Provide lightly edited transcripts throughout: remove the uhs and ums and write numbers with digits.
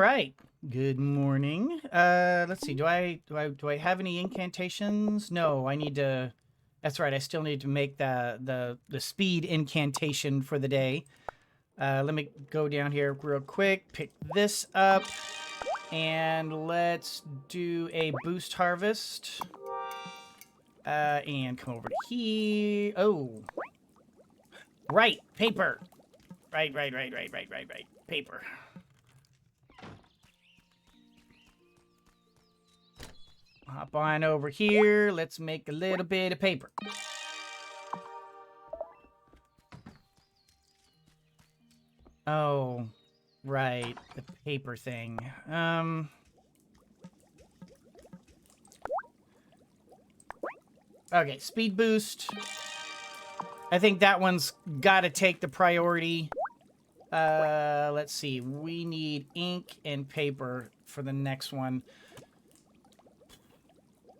right. Good morning. Let's see. Do I have any incantations? No, I need to. That's right. I still need to make the speed incantation for the day. Let me go down here real quick. Pick this up, and let's do a boost harvest. And come over to here. Oh, right. Paper. Right. Paper. Hop on over here. Let's make a little bit of paper. Oh, right. The paper thing. Okay, speed boost. I think that one's got to take the priority. Let's see. We need ink and paper for the next one.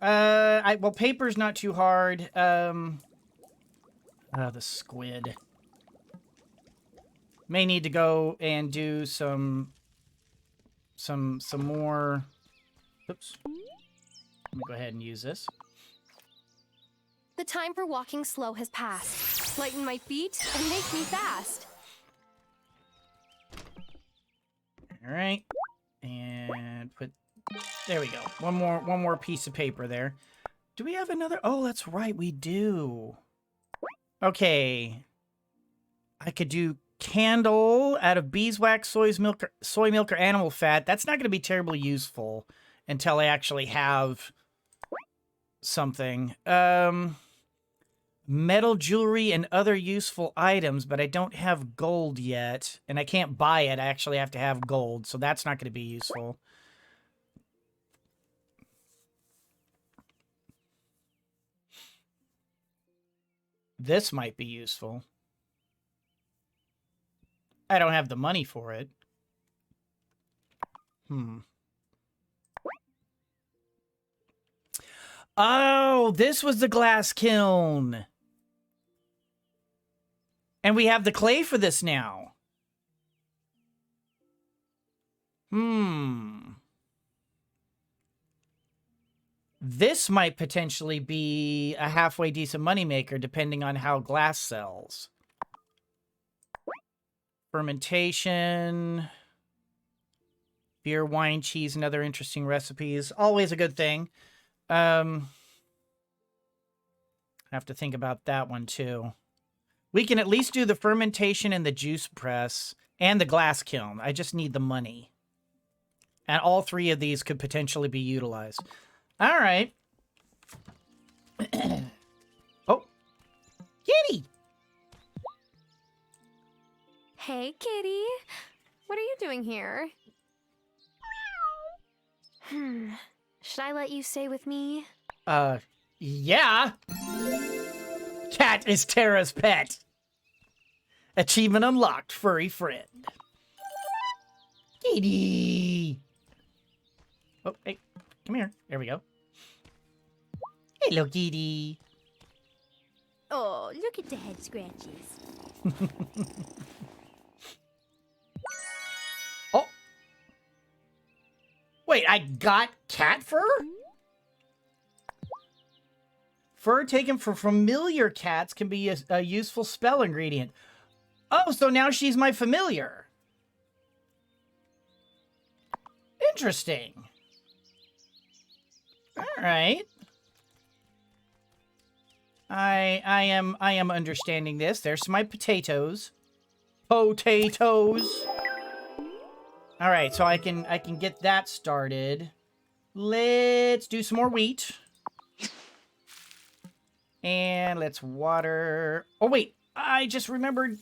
Well, paper's not too hard. The squid. May need to go and do some more. Oops. Let me go ahead and use this. The time for walking slow has passed. Lighten my feet and make me fast. All right. And put... There we go. One more piece of paper there. Do we have another? Oh, that's right. We do. Okay. I could do candle out of beeswax, soy milk, or animal fat. That's not going to be terribly useful until I actually have something. Metal jewelry and other useful items, but I don't have gold yet, and I can't buy it. I actually have to have gold, so that's not going to be useful. This might be useful. I don't have the money for it. Oh, this was the glass kiln. And we have the clay for this now. This might potentially be a halfway decent moneymaker, depending on how glass sells. Fermentation, beer, wine, cheese, and other interesting recipes. Always a good thing. Have to think about that one, too. We can at least do the fermentation and the juice press and the glass kiln. I just need the money. And all three of these could potentially be utilized. All right. Oh. Kitty! Hey, kitty. What are you doing here? Should I let you stay with me? Yeah. Cat is Tara's pet. Achievement unlocked, furry friend. Kitty. Oh, hey, come here. There we go. Hello, kitty. Oh, look at the head scratches. Oh. Wait, I got cat fur? Fur taken from familiar cats can be a useful spell ingredient. Oh, so now she's my familiar. Interesting. All right. I am understanding this. There's my potatoes. Potatoes. All right, so I can get that started. Let's do some more wheat. And let's water. Oh wait, I just remembered.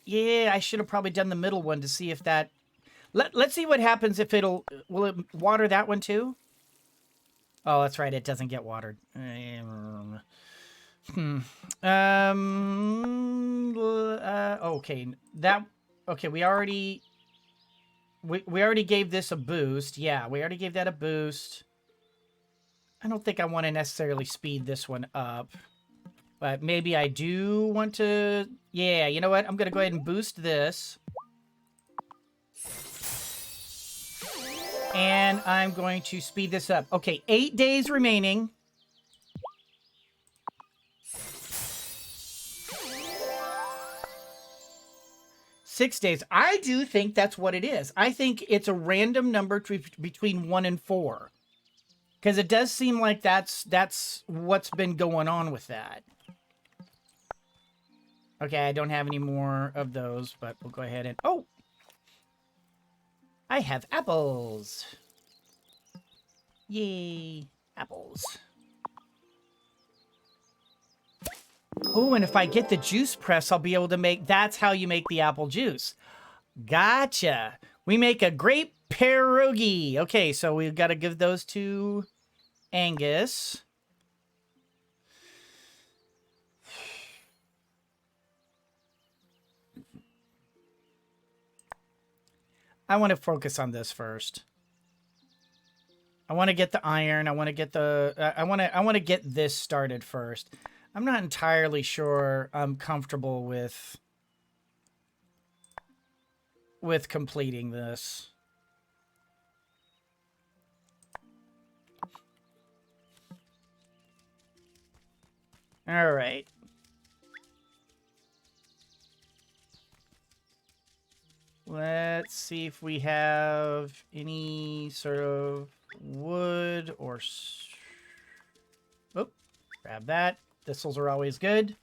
Yeah, I should have probably done the middle one to see if that. Let's see what happens if will it water that one too? Oh, that's right. It doesn't get watered. Okay. Okay. We already gave this a boost. Yeah, we already gave that a boost. I don't think I want to necessarily speed this one up. But maybe I do want to... Yeah, you know what? I'm going to go ahead and boost this. And I'm going to speed this up. Okay, 8 days remaining. Six days. I do think that's what it is. I think it's a random number between 1 and 4. Because it does seem like that's what's been going on with that. Okay, I don't have any more of those, but we'll go ahead and... Oh! I have apples. Yay. Apples. Oh, and if I get the juice press, I'll be able to make... That's how you make the apple juice. Gotcha. We make a grape pierogi. Okay, so we've got to give those to Angus. I want to focus on this first. I want to get the iron. I want to get the... I want to get this started first. I'm not entirely sure I'm comfortable with completing this. All right. Let's see if we have any sort of wood or... Oh, grab that. Thistles are always good.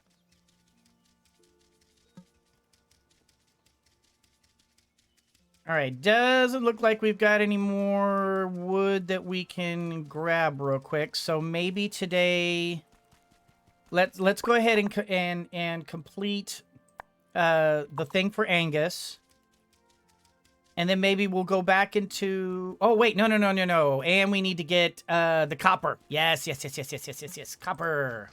All right, doesn't look like we've got any more wood that we can grab real quick. So maybe today, let's go ahead and complete the thing for Angus, and then maybe we'll go back into. Oh wait, no, and we need to get the copper. Yes, copper.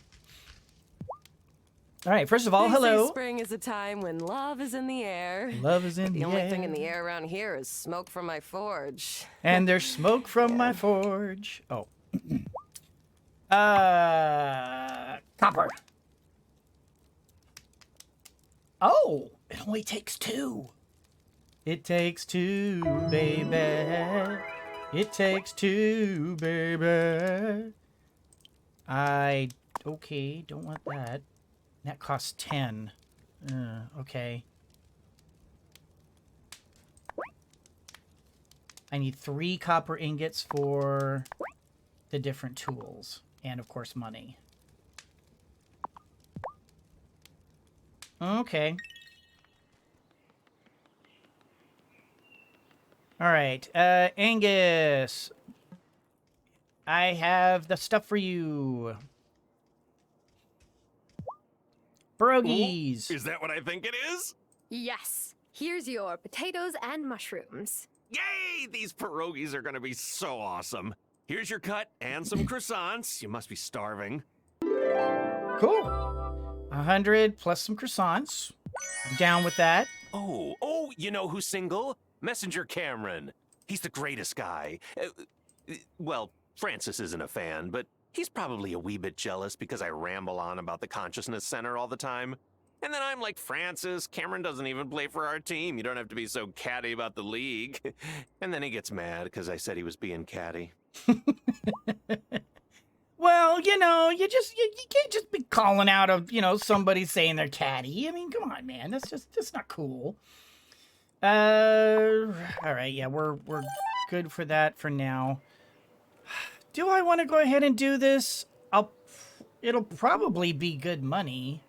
All right, first of all, They hello. say spring is a time when love is in the air. Love is in the air. The only thing in the air around here is smoke from my forge. And there's smoke from my forge. Oh. Copper. Oh, it only takes 2. It takes 2, baby. It takes 2, baby. Okay, don't want that. That costs 10. Okay. I need 3 copper ingots for the different tools. And, of course, money. Okay. All right. Angus. I have the stuff for you. Pierogies. Is that what I think it is? Yes. Here's your potatoes and mushrooms. Yay! These pierogies are gonna be so awesome. Here's your cut and some croissants. You must be starving. Cool. 100 plus some croissants. I'm down with that. Oh, you know who's single? Messenger Cameron. He's the greatest guy. Well, Francis isn't a fan, but he's probably a wee bit jealous because I ramble on about the Consciousness Center all the time. And then I'm like, Francis, Cameron doesn't even play for our team. You don't have to be so catty about the league. And then he gets mad because I said he was being catty. Well, you know, you can't just be calling out of, somebody saying they're catty. I mean, come on, man. That's not cool. All right, yeah, we're good for that for now. Do I want to go ahead and do this? It'll probably be good money.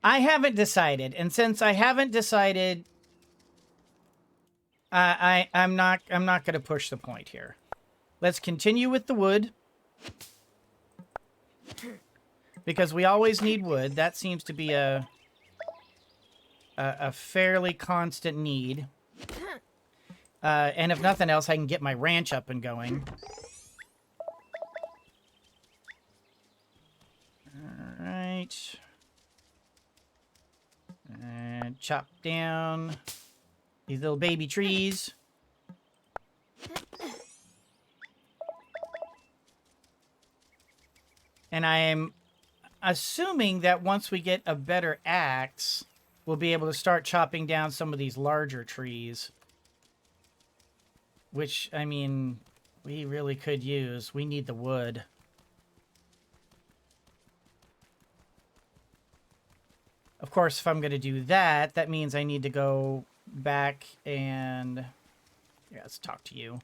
I haven't decided, and since I haven't decided, I'm not going to push the point here. Let's continue with the wood, because we always need wood. That seems to be a fairly constant need. And if nothing else, I can get my ranch up and going. All right. And chop down these little baby trees. And I'm assuming that once we get a better axe, we'll be able to start chopping down some of these larger trees. Which, I mean, we really could use. We need the wood. Of course, if I'm going to do that, that means I need to go back and... Yeah, let's talk to you.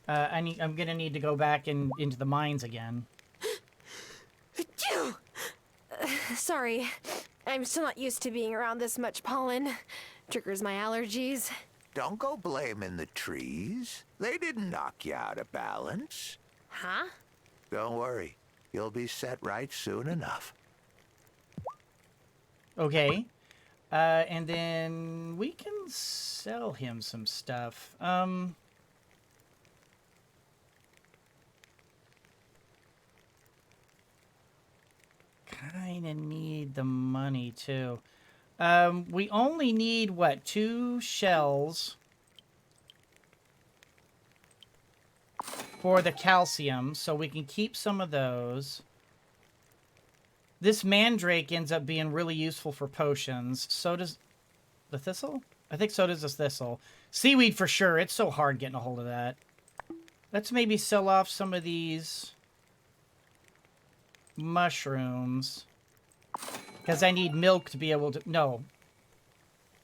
I'm going to need to go back into the mines again. Sorry. I'm still not used to being around this much pollen. Triggers my allergies. Don't go blaming the trees. They didn't knock you out of balance. Huh? Don't worry. You'll be set right soon enough. Okay. And then we can sell him some stuff. Kind of need the money, too. We only need, what, 2 shells for the calcium, so we can keep some of those. This mandrake ends up being really useful for potions. So does the thistle? I think so does this thistle. Seaweed for sure. It's so hard getting a hold of that. Let's maybe sell off some of these mushrooms. Because I need milk to be able to... No.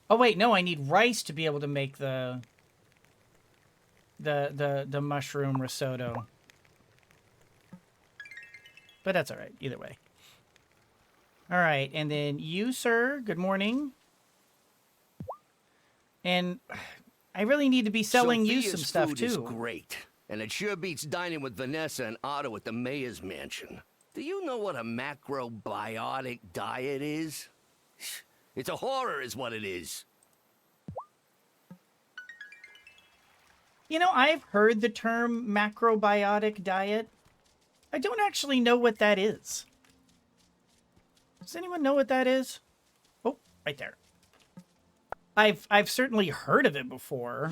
Oh, wait. No, I need rice to be able to make the mushroom risotto. But that's all right. Either way. All right. And then you, sir. Good morning. And I really need to be selling you some Sophia's stuff, food too. is great, and it sure beats dining with Vanessa and Otto at the mayor's mansion. Do you know what a macrobiotic diet is? It's a horror is what it is. You know, I've heard the term macrobiotic diet. I don't actually know what that is. Does anyone know what that is? Oh, right there. I've certainly heard of it before,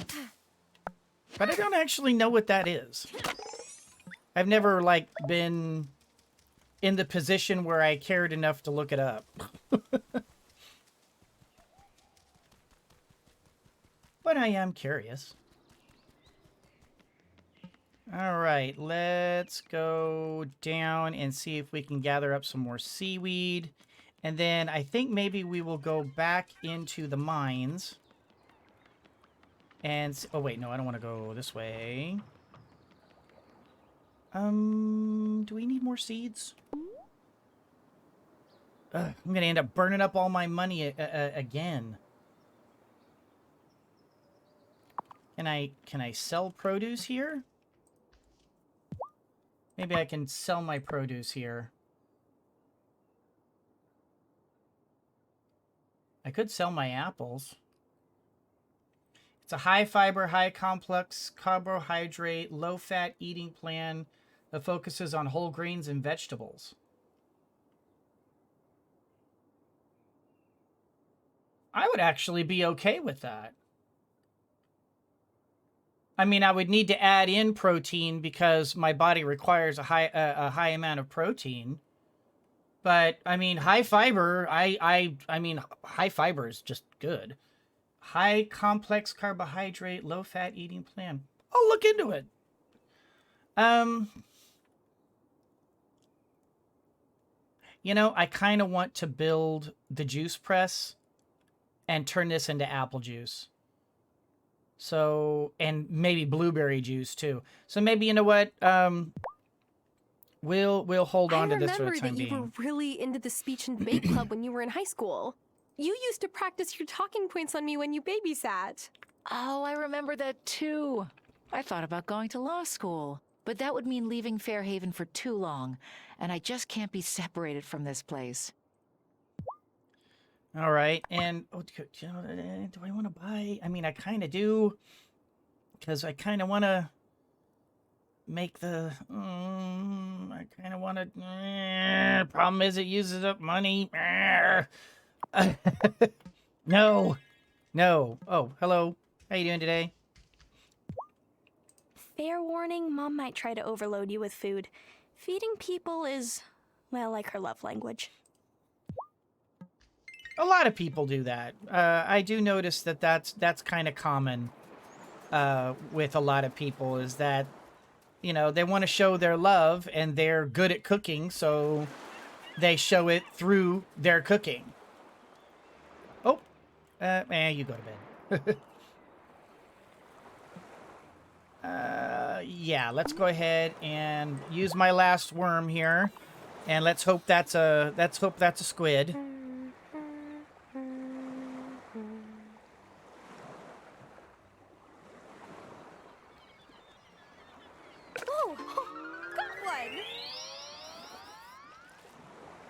but I don't actually know what that is. I've never, like, been in the position where I cared enough to look it up. But I am curious. All right, let's go down and see if we can gather up some more seaweed. And then I think maybe we will go back into the mines. And... Oh, wait, no, I don't want to go this way. Do we need more seeds? Ugh, I'm going to end up burning up all my money again. Can I sell produce here? Maybe I can sell my produce here. I could sell my apples. It's a high fiber, high complex carbohydrate, low fat eating plan that focuses on whole grains and vegetables. I would actually be okay with that. I mean, I would need to add in protein because my body requires a high amount of protein. But I mean, high fiber. I mean, high fiber is just good. High complex carbohydrate, low fat eating plan. I'll look into it. You know, I kind of want to build the juice press and turn this into apple juice. So, and maybe blueberry juice too. So maybe, you know what? We'll hold on to this for the time being. I remember that you were really into the speech and debate club when you were in high school. You used to practice your talking points on me when you babysat. Oh, I remember that too. I thought about going to law school, but that would mean leaving Fairhaven for too long, and I just can't be separated from this place. All right, and do I want to buy? I mean, I kind of do. Because I kind of want to make the... I kind of want to... problem is it uses up money. No. No. Oh, hello. How you doing today? Fair warning, Mom might try to overload you with food. Feeding people is, well, like her love language. A lot of people do that. I do notice that that's kind of common with a lot of people, is that, you know, they want to show their love and they're good at cooking, so they show it through their cooking. Oh, you go to bed. Yeah, let's go ahead and use my last worm here, and let's hope that's a squid. Oh, got one!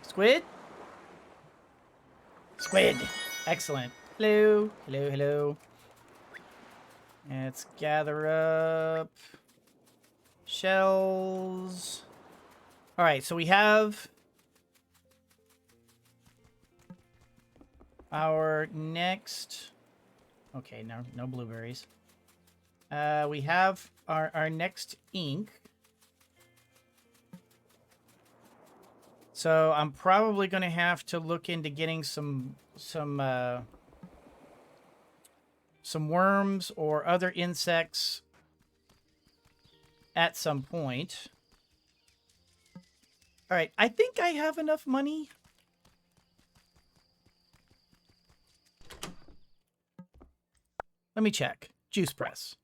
Squid? Squid. Excellent. Hello. Hello, hello. Let's gather up shells. All right, so we have our next... Okay, no blueberries. We have our next ink. So I'm probably going to have to look into getting some worms or other insects at some point. All right, I think I have enough money. Let me check. Juice press.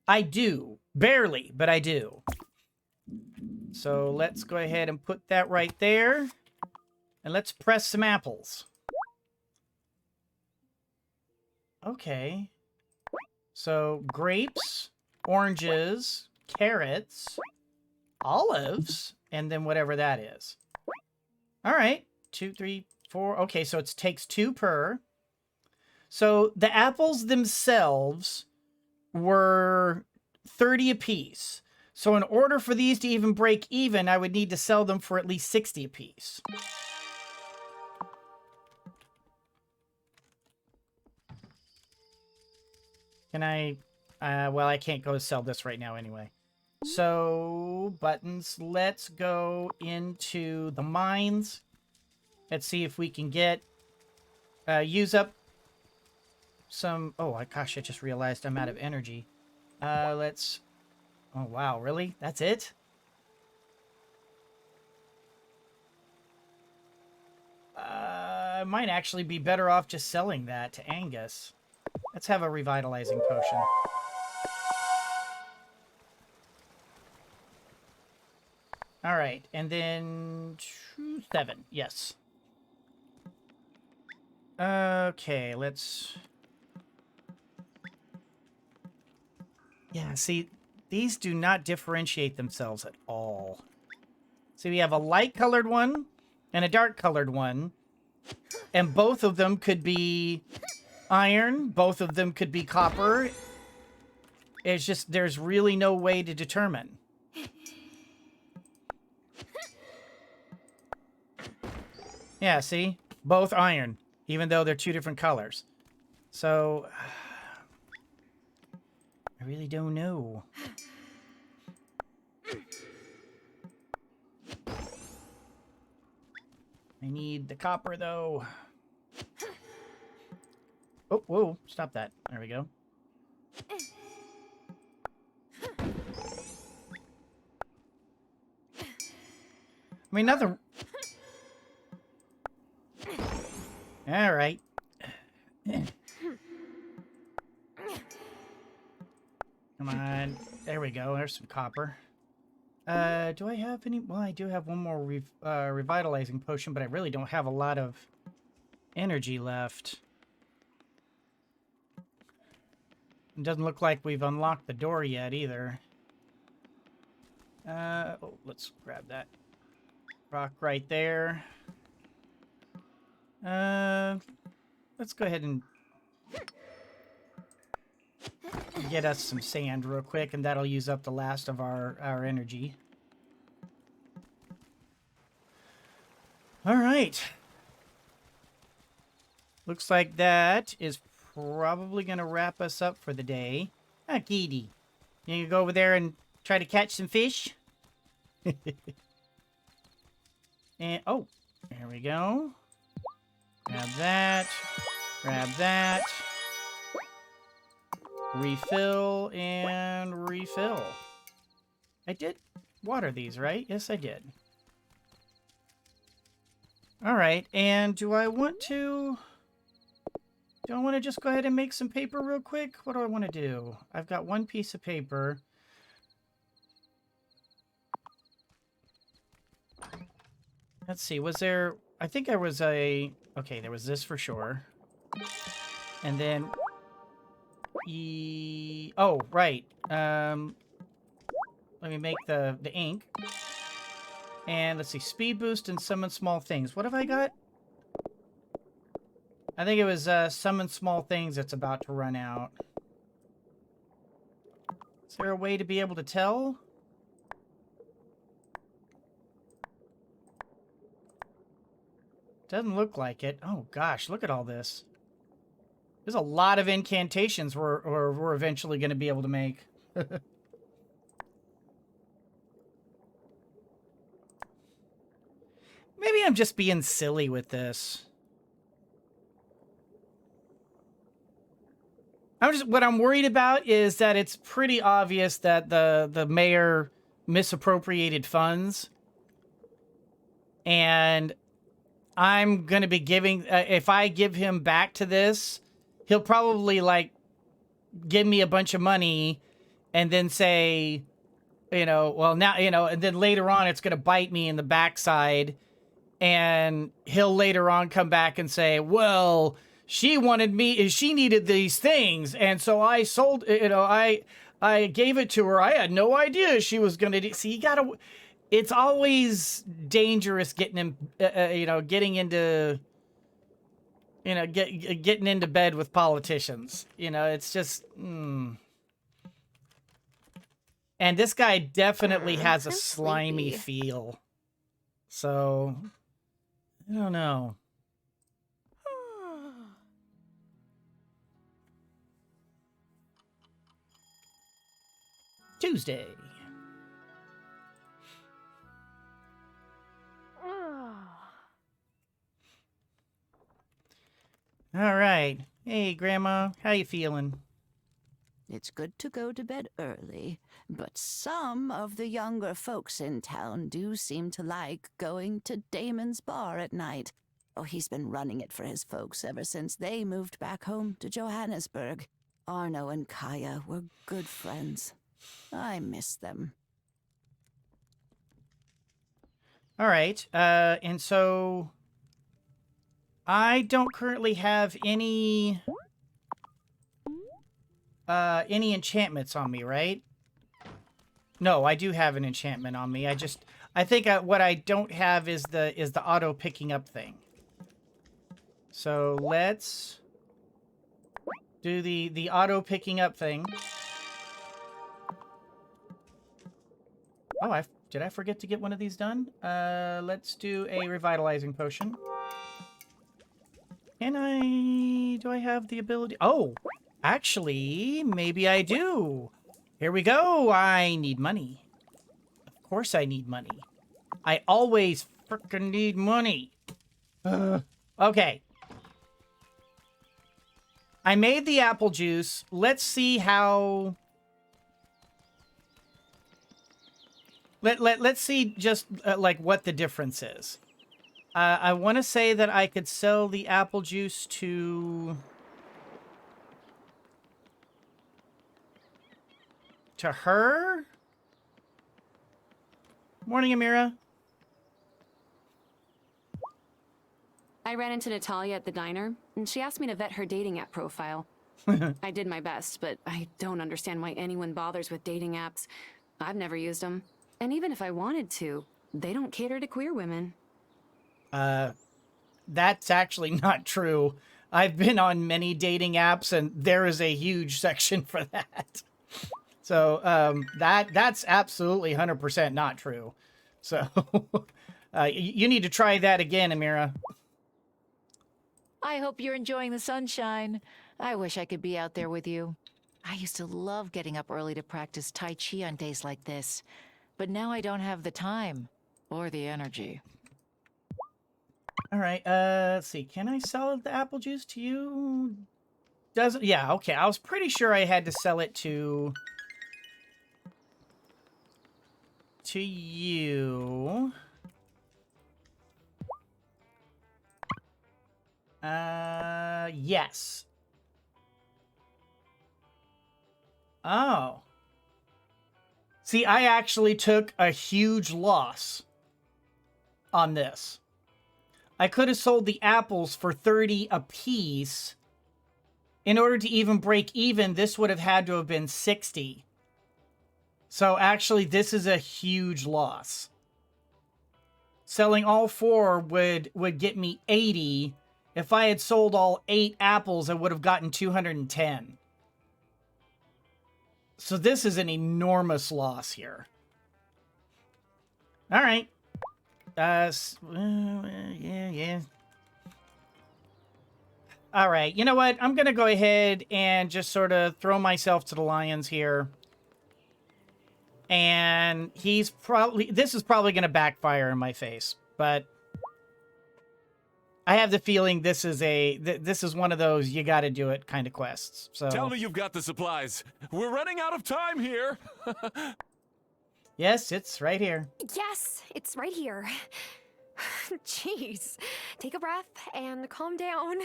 I do. Barely, but I do. So let's go ahead and put that right there. And let's press some apples. Okay. So grapes, oranges, carrots, olives, and then whatever that is. All right. 2, 3, 4. Okay, so it takes 2 per. So the apples themselves were 30 apiece. So in order for these to even break even, I would need to sell them for at least 60 apiece. Can I... well, I can't go sell this right now anyway. So, buttons. Let's go into the mines. Let's see if we can get... use up some... Oh, gosh, I just realized I'm out of energy. Let's... Oh, wow, really? That's it? I might actually be better off just selling that to Angus. Let's have a revitalizing potion. All right, and then 7, yes. Okay, let's... Yeah, see, these do not differentiate themselves at all. See, we have a light-colored one and a dark-colored one, and both of them could be iron, both of them could be copper. It's just, there's really no way to determine. Yeah, see? Both iron, even though they're 2 different colors. So, I really don't know. I need the copper, though. Oh, whoa, stop that. There we go. I mean, nothing... All right. Come on. There we go. There's some copper. Do I have any... Well, I do have one more revitalizing potion, but I really don't have a lot of energy left. It doesn't look like we've unlocked the door yet, either. Oh, let's grab that rock right there. Let's go ahead and... get us some sand real quick, and that'll use up the last of our energy. All right. Looks like that is probably going to wrap us up for the day. Ah, Geedy. You gonna go over there and try to catch some fish? And, oh, there we go. Grab that. Grab that. Refill and refill. I did water these, right? Yes, I did. All right, and do I want to just go ahead and make some paper real quick? What do I want to do? I've got one piece of paper. Let's see, was there... I think there was a... Okay, there was this for sure. And then... Oh, right. Let me make the ink. And let's see, speed boost and summon small things. What have I got? I think it was summon small things that's about to run out. Is there a way to be able to tell? Doesn't look like it. Oh gosh, look at all this. There's a lot of incantations we're eventually going to be able to make. Maybe I'm just being silly with this. What I'm worried about is that it's pretty obvious that the mayor misappropriated funds. And I'm going to be giving, if I give him back to this, he'll probably like give me a bunch of money and then say, you know, well now, you know, and then later on it's going to bite me in the backside. And he'll later on come back and say, well, she needed these things. And so I sold, you know, I gave it to her. I had no idea she was going to do. See, it's always dangerous getting him, you know, getting into bed with politicians. You know, it's just, And this guy definitely has a slimy feel. So, I don't know. Tuesday. All right. Hey, Grandma. How you feeling? It's good to go to bed early, but some of the younger folks in town do seem to like going to Damon's bar at night. Oh, he's been running it for his folks ever since they moved back home to Johannesburg. Arno and Kaya were good friends. I miss them. All right. And so I don't currently have any enchantments on me, right? No, I do have an enchantment on me. I think what I don't have is the auto picking up thing. So let's do the auto picking up thing. Oh, did I forget to get one of these done? Let's do a revitalizing potion. Do I have the ability? Oh, actually, maybe I do. Here we go. I need money. Of course I need money. I always frickin' need money. Okay. I made the apple juice. Let's see how... Let's see just like what the difference is. I want to say that I could sell the apple juice to her. Morning, Amira. I ran into Natalia at the diner, and she asked me to vet her dating app profile. I did my best, but I don't understand why anyone bothers with dating apps. I've never used them. And even if I wanted to, they don't cater to queer women. That's actually not true. I've been on many dating apps, and there is a huge section for that. So that's absolutely 100% not true. So you need to try that again, Amira. I hope you're enjoying the sunshine. I wish I could be out there with you. I used to love getting up early to practice Tai Chi on days like this, but now I don't have the time or the energy. All right, let's see. Can I sell the apple juice to you? Doesn't? Yeah, okay. I was pretty sure I had to sell it to you. Yes. Oh. See, I actually took a huge loss on this. I could have sold the apples for 30 apiece. In order to even break even, this would have had to have been 60. So actually, this is a huge loss. Selling all 4 would get me 80. If I had sold all 8 apples, I would have gotten 210. So this is an enormous loss here. All right. Yeah. All right. You know what? I'm going to go ahead and just sort of throw myself to the lions here. And this is probably going to backfire in my face, but I have the feeling this is one of those you got to do it kind of quests. So tell me you've got the supplies. We're running out of time here. Yes, it's right here. Yes, it's right here. Jeez. Take a breath and calm down.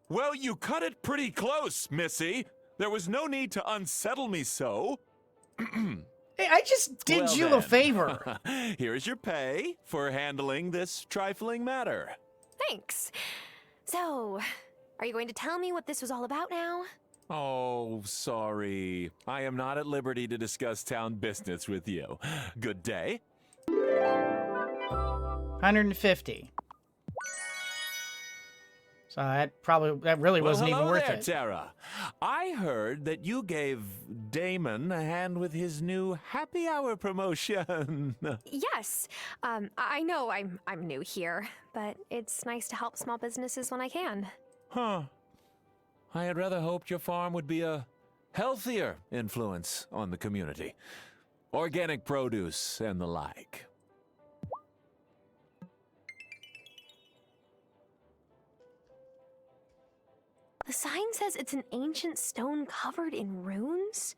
Well, you cut it pretty close, Missy. There was no need to unsettle me so. Hey, I just did you a favor. Here's your pay for handling this trifling matter. Thanks. So, are you going to tell me what this was all about now? Oh, sorry. I am not at liberty to discuss town business with you. Good day. 150. So that really wasn't even worth it. Tara. I heard that you gave Damon a hand with his new happy hour promotion. Yes. I know I'm new here, but it's nice to help small businesses when I can. Huh. I had rather hoped your farm would be a healthier influence on the community. Organic produce and the like. The sign says it's an ancient stone covered in runes?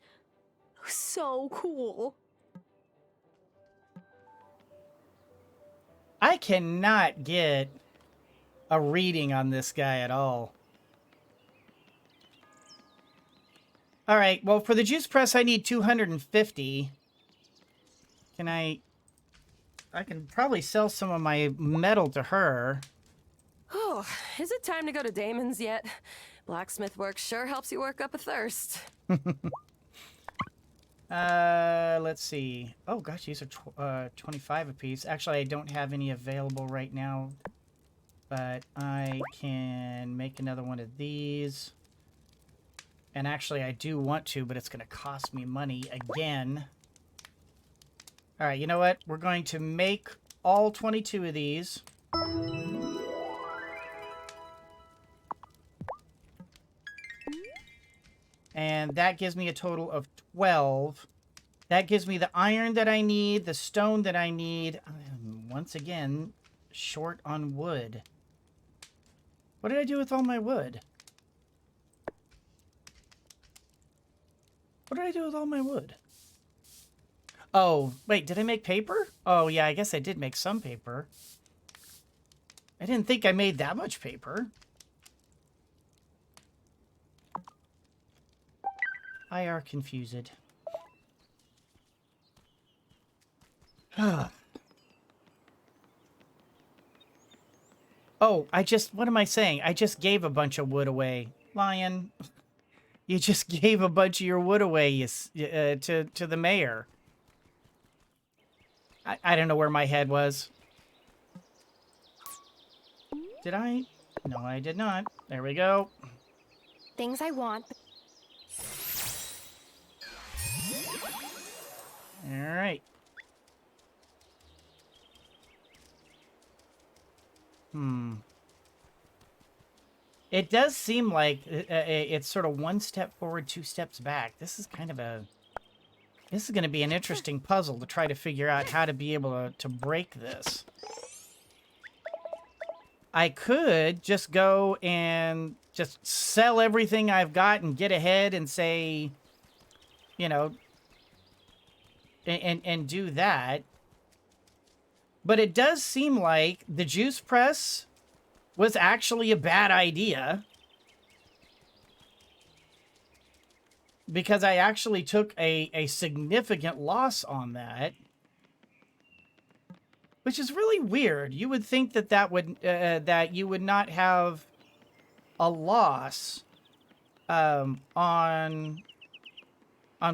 So cool. I cannot get a reading on this guy at all. All right, well, for the juice press, I need 250. I can probably sell some of my metal to her. Oh, is it time to go to Damon's yet? Blacksmith work sure helps you work up a thirst. Let's see. Oh, gosh, these are 25 apiece. Actually, I don't have any available right now, but I can make another one of these. And actually, I do want to, but it's going to cost me money again. All right, you know what? We're going to make all 22 of these. And that gives me a total of 12. That gives me the iron that I need, the stone that I need. I'm once again, short on wood. What did I do with all my wood? What did I do with all my wood? Oh, wait, did I make paper? Oh, yeah, I guess I did make some paper. I didn't think I made that much paper. I are confused. Oh, what am I saying? I just gave a bunch of wood away. Lion, you just gave a bunch of your wood away to the mayor. I don't know where my head was. Did I? No, I did not. There we go. Things I want. All right. It does seem like it's sort of one step forward, two steps back. This is kind of a... This is going to be an interesting puzzle to try to figure out how to be able to break this. I could just go and just sell everything I've got and get ahead and say, you know, and do that. But it does seem like the juice press was actually a bad idea. Because I actually took a significant loss on that. Which is really weird. You would think that that you would not have a loss on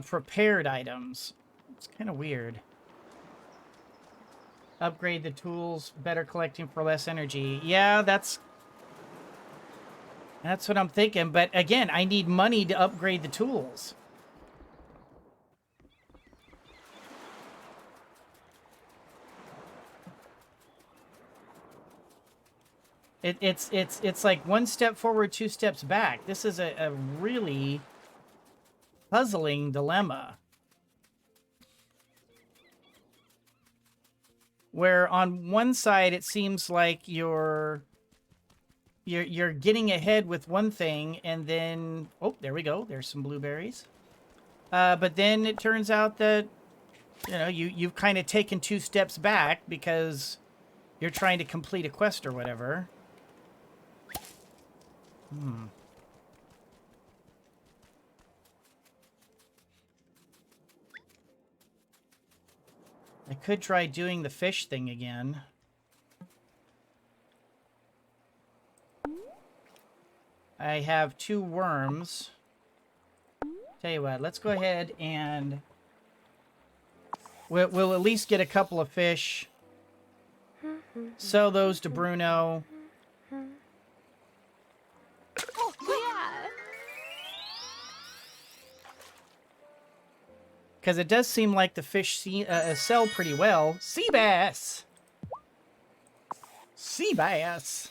prepared items. It's kind of weird. Upgrade the tools, better collecting for less energy. Yeah, that's what I'm thinking. But again, I need money to upgrade the tools. It's like one step forward, two steps back. This is a really puzzling dilemma. Where on one side it seems like you're getting ahead with one thing, and then oh, there we go. There's some blueberries. But then it turns out that you've kind of taken two steps back because you're trying to complete a quest or whatever. I could try doing the fish thing again. I have 2 worms. Tell you what, let's go ahead and we'll at least get a couple of fish. Sell those to Bruno. Oh, yeah. Because it does seem like the fish sell pretty well. Sea bass! Sea bass!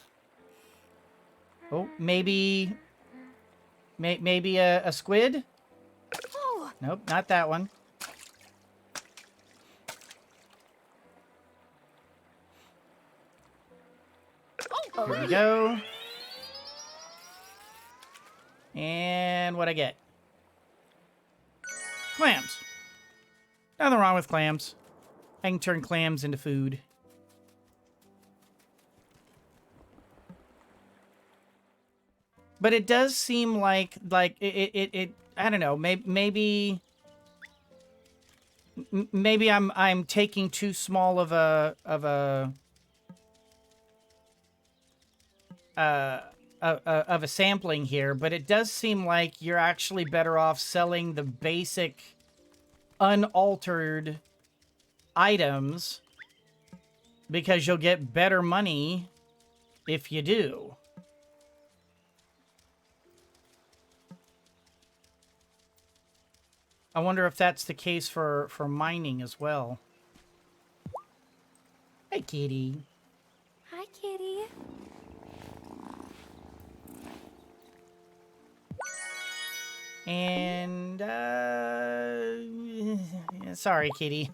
Oh, maybe a squid? Oh. Nope, not that one. Here we go. And what'd I get? Clams. Nothing wrong with clams. I can turn clams into food. But it does seem like it I don't know, maybe I'm taking too small of a sampling here, but it does seem like you're actually better off selling the basic unaltered items because you'll get better money if you do. I wonder if that's the case for mining as well. Hey, kitty. Hi, kitty. And, sorry, kitty.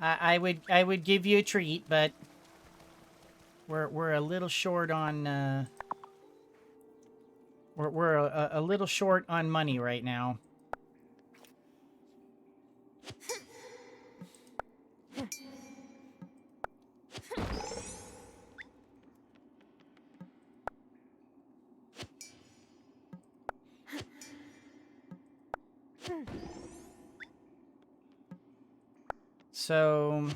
I would give you a treat, but we're a little short on, we're a little short on money right now. So,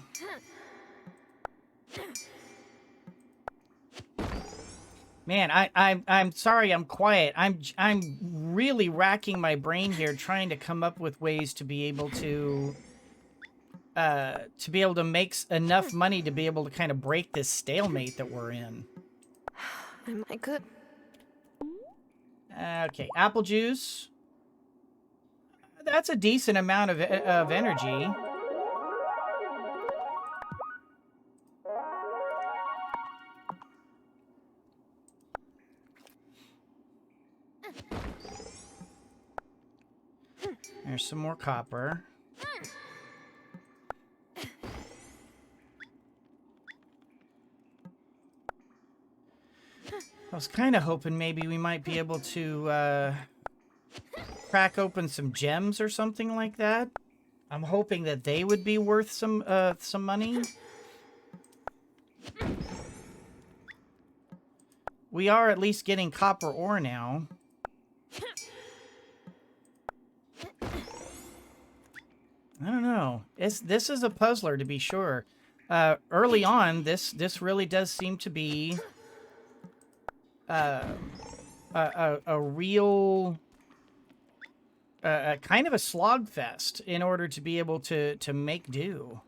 man, I'm sorry I'm quiet. I'm really racking my brain here trying to come up with ways to be able to to be able to make enough money to be able to kind of break this stalemate that we're in. Am I good? Okay, apple juice. That's a decent amount of energy. There's some more copper. I was kind of hoping maybe we might be able to crack open some gems or something like that. I'm hoping that they would be worth some money. We are at least getting copper ore now. I don't know. This is a puzzler to be sure. Early on, this really does seem to be a real kind of a slog fest in order to be able to make do.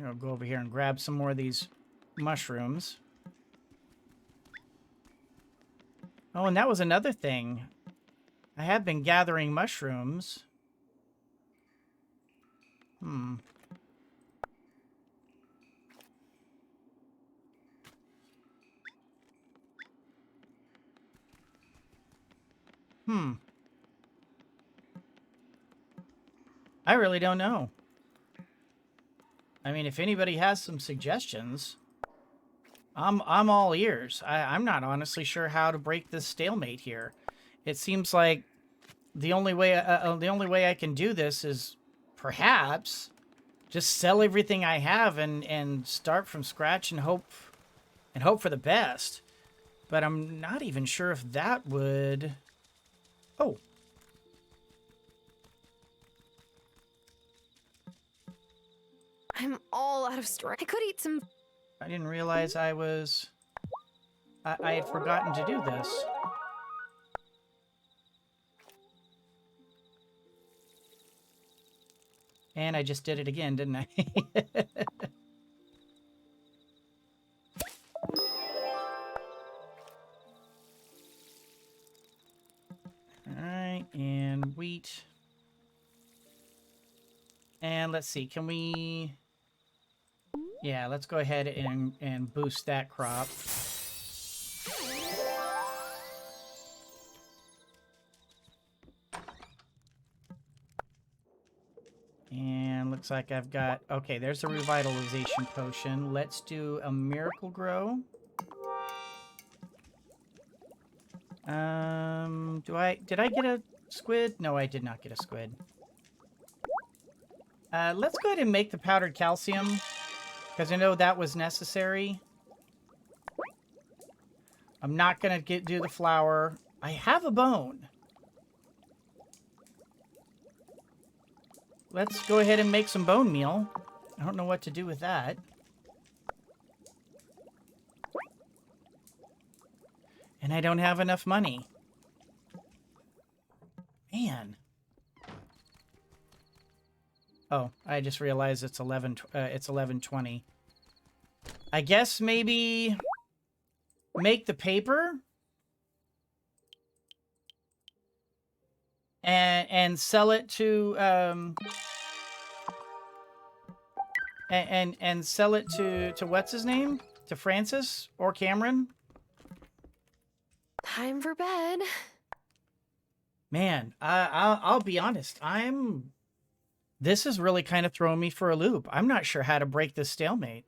I'll go over here and grab some more of these mushrooms. Oh, and that was another thing. I have been gathering mushrooms. I really don't know. I mean, if anybody has some suggestions, I'm all ears. I'm not honestly sure how to break this stalemate here. It seems like the only way I can do this is perhaps just sell everything I have and start from scratch and hope for the best. But I'm not even sure if that would. Oh. I'm all out of strength. I could eat some. I didn't realize I had forgotten to do this. And I just did it again, didn't I? Alright, and wheat. And let's see, can we... Yeah, let's go ahead and boost that crop. And looks like I've got... Okay, there's a revitalization potion. Let's do a miracle grow. Did I get a squid? No, I did not get a squid. Let's go ahead and make the powdered calcium, because I know that was necessary. I'm not going to do the flour. I have a bone. Let's go ahead and make some bone meal. I don't know what to do with that. And I don't have enough money. Man. Oh, I just realized it's 11:20. I guess maybe make the paper and sell it to and sell it to what's his name? To Francis or Cameron? Time for bed. Man, I'll be honest. This is really kind of throwing me for a loop. I'm not sure how to break this stalemate.